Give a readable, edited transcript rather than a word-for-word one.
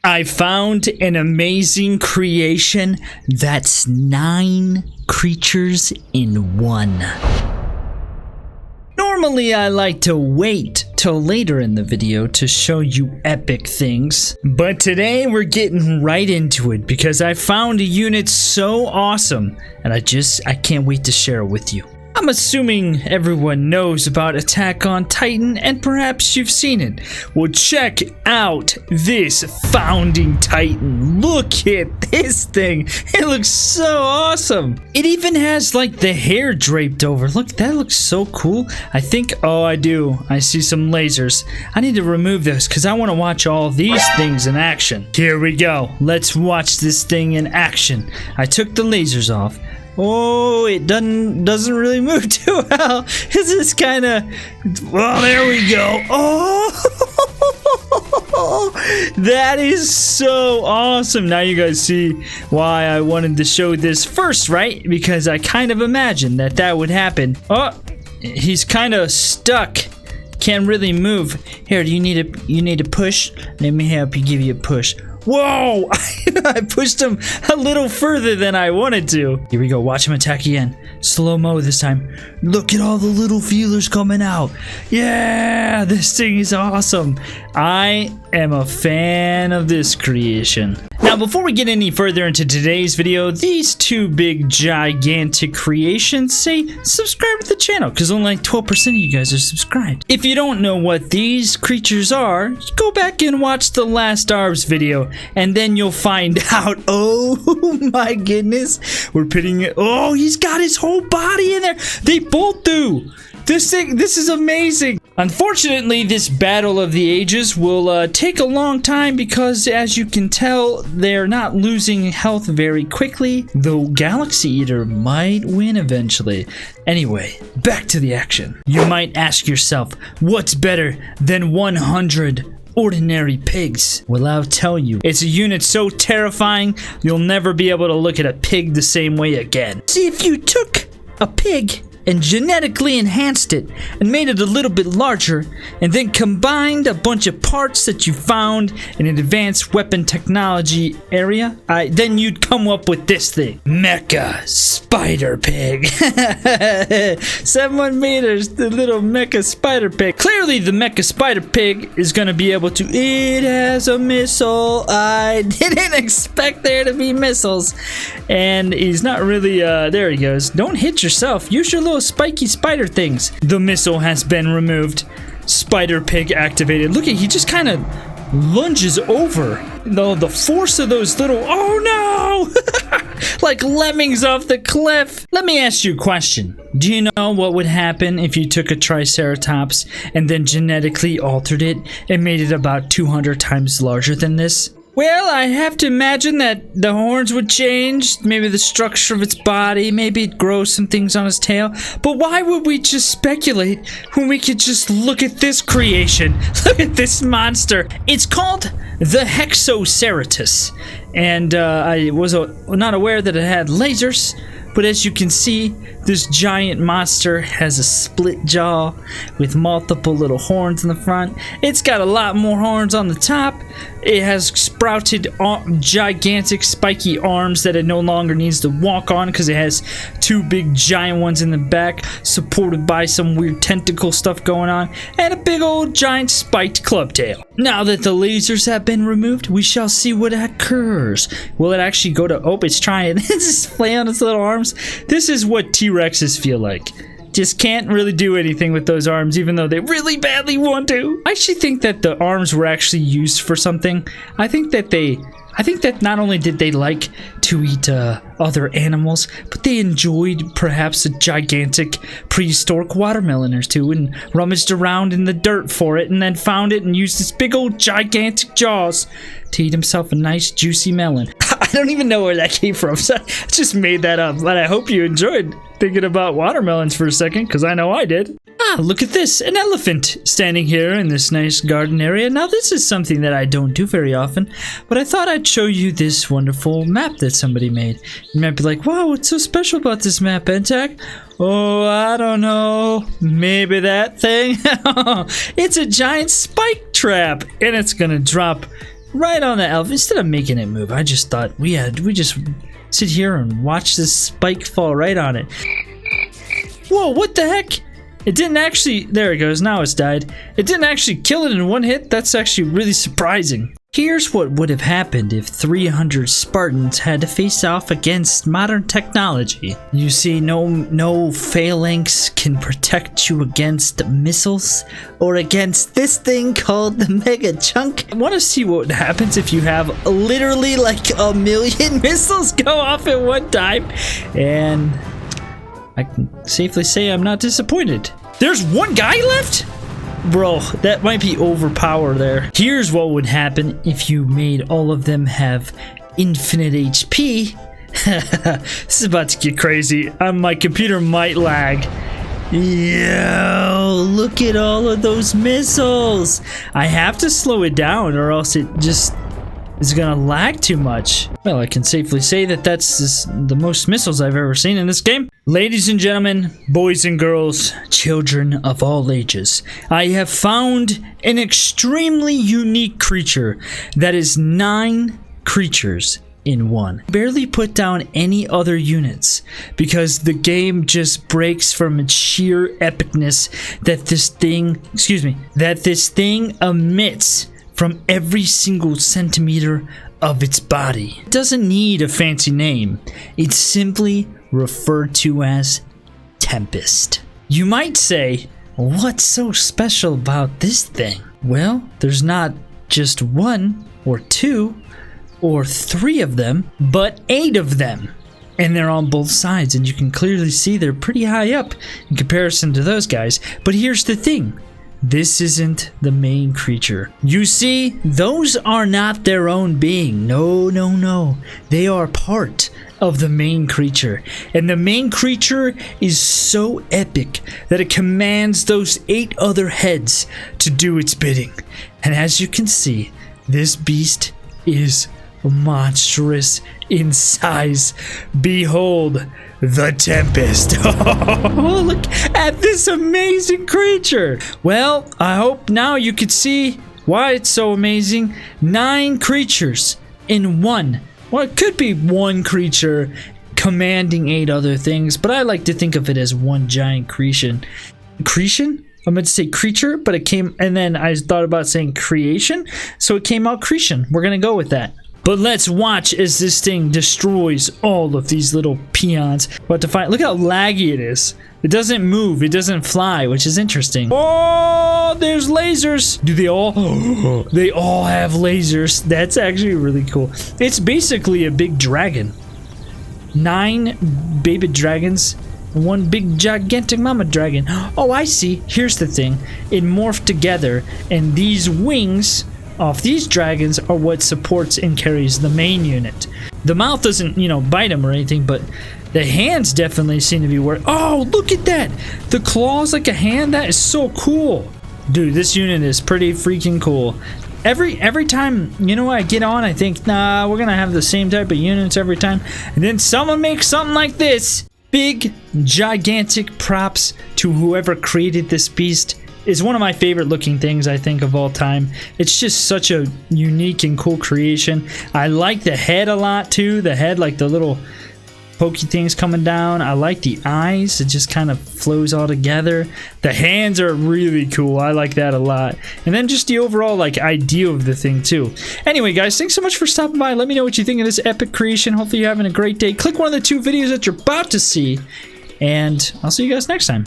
I found an amazing creation that's 9 creatures in one. Normally I like to wait till later in the video to show you epic things, but today we're getting right into it because I found a unit so awesome and I can't wait to share it with you. I'm assuming everyone knows about Attack on Titan, and perhaps you've seen it. Well, check out this Founding Titan. Look at this thing. It looks so awesome. It even has like the hair draped over. Look, that looks so cool. I think, oh, I do. I see some lasers. I need to remove this because I want to watch all these things in action. Here we go. Let's watch this thing in action. I took the lasers off. Oh, it doesn't really move too well. This is kind of, well, there we go. Oh, that is so awesome. Now you guys see why I wanted to show this first, right? Because I kind of imagined that would happen. Oh, he's kind of stuck. Can't really move. Here, you need a push? Let me help you give you a push. Whoa! I pushed him a little further than I wanted to. Here we go. Watch him attack again. Slow-mo this time. Look at all the little feelers coming out. Yeah! This thing is awesome. I am a fan of this creation. Now, before we get any further into today's video, these two big, gigantic creations say subscribe to the channel because only like 12% of you guys are subscribed. If you don't know what these creatures are, go back and watch the last ARBS video and then you'll find out. Oh my goodness. We're putting it. Oh, he's got his whole body in there. They both do. This is amazing. Unfortunately, this battle of the ages will take a long time because, as you can tell, they're not losing health very quickly, though Galaxy Eater might win eventually. Anyway, back to the action. You might ask yourself, what's better than 100 ordinary pigs? Well, I'll tell you, it's a unit so terrifying, you'll never be able to look at a pig the same way again. See, if you took a pig and genetically enhanced it and made it a little bit larger and then combined a bunch of parts that you found in an advanced weapon technology area, then you'd come up with this thing. Mecha Spider Pig. 7 meters, the little Mecha Spider Pig. Clearly the Mecha Spider Pig is going to be able to, it has a missile. I didn't expect there to be missiles. And he's not really, there he goes. Don't hit yourself. Use your little spiky spider things. The missile has been removed. Spider Pig activated. Look at, he just kind of lunges over. The force of those little, oh no! Like lemmings off the cliff. Let me ask you a question. Do you know what would happen if you took a Triceratops and then genetically altered it and made it about 200 times larger than this? Well, I have to imagine that the horns would change, maybe the structure of its body, maybe it grows some things on its tail. But why would we just speculate when we could just look at this creation? Look at this monster. It's called the Hexoceratus. And I was not aware that it had lasers. But as you can see, this giant monster has a split jaw with multiple little horns in the front. It's got a lot more horns on the top. It has sprouted gigantic spiky arms that it no longer needs to walk on because it has 2 big giant ones in the back supported by some weird tentacle stuff going on, and a big old giant spiked club tail. Now that the lasers have been removed, we shall see what occurs. Will it actually go to, oh, it's trying to just play on its little arms. This is what T-Rexes feel like. Just can't really do anything with those arms, even though they really badly want to. I actually think that the arms were actually used for something. I think that not only did they like to eat other animals, but they enjoyed perhaps a gigantic prehistoric watermelon or two and rummaged around in the dirt for it and then found it and used its big old gigantic jaws to eat himself a nice juicy melon. I don't even know where that came from, so I just made that up, but I hope you enjoyed thinking about watermelons for a second, because I know I did. Ah, look at this, an elephant standing here in this nice garden area. Now this is something that I don't do very often, but I thought I'd show you this wonderful map that somebody made. You might be like, wow, what's so special about this map, Entak? Oh, I don't know, maybe that thing? It's a giant spike trap, and it's gonna drop right on the elephant. Instead of making it move, I just thought we just sit here and watch this spike fall right on it. Whoa, what the heck? It didn't actually, there it goes, now it's died. It didn't actually kill it in one hit. That's actually really surprising. Here's what would have happened if 300 Spartans had to face off against modern technology. You see, no phalanx can protect you against missiles or against this thing called the Mega Chunk. I want to see what happens if you have literally like 1,000,000 missiles go off at one time. And I can safely say I'm not disappointed. There's one guy left? Bro, that might be overpowered there. Here's what would happen if you made all of them have infinite HP. This is about to get crazy. My computer might lag. Yo, look at all of those missiles. I have to slow it down or else it just is gonna lag too much. Well, I can safely say that that's the most missiles I've ever seen in this game. Ladies and gentlemen, boys and girls, children of all ages, I have found an extremely unique creature that is 9 creatures in one. Barely put down any other units because the game just breaks from its sheer epicness that this thing emits from every single centimeter of its body. It doesn't need a fancy name. It's simply referred to as Tempest. You might say, what's so special about this thing? Well, there's not just 1 or 2 or 3 of them, but 8 of them. And they're on both sides, and you can clearly see they're pretty high up in comparison to those guys. But here's the thing. This isn't the main creature. You see, those are not their own being. No, no, no. They are part of the main creature. And the main creature is so epic that it commands those 8 other heads to do its bidding. And as you can see, this beast is monstrous in size. Behold, the Tempest. Oh, look at this amazing creature. Well, I hope now you can see why it's so amazing. 9 creatures in one. Well, it could be 1 creature commanding 8 other things, but I like to think of it as one giant creation. Creation? I meant to say creature, but it came, and then I thought about saying creation, so it came out creation. We're gonna go with that. But let's watch as this thing destroys all of these little peons. What to find? Look how laggy it is. It doesn't move. It doesn't fly, which is interesting. Oh, there's lasers. Do they all? They all have lasers. That's actually really cool. It's basically a big dragon. 9 baby dragons. 1 big gigantic mama dragon. Oh, I see. Here's the thing. It morphed together, and these wings off these dragons are what supports and carries the main unit. The mouth doesn't, bite them or anything, but the hands definitely seem to be working. Oh, look at that! The claws like a hand. That is so cool. Dude, this unit is pretty freaking cool. Every time, I get on, I think, nah, we're gonna have the same type of units every time. And then someone makes something like this. Big, gigantic props to whoever created this beast. Is one of my favorite looking things I think of all time. It's just such a unique and cool creation. I like the head a lot too. The head, like the little pokey things coming down. I like the eyes. It just kind of flows all together. The hands are really cool. I like that a lot. And then just the overall idea of the thing too. Anyway, guys, thanks so much for stopping by. Let me know what you think of this epic creation. Hopefully you're having a great day. Click one of the 2 videos that you're about to see. And I'll see you guys next time.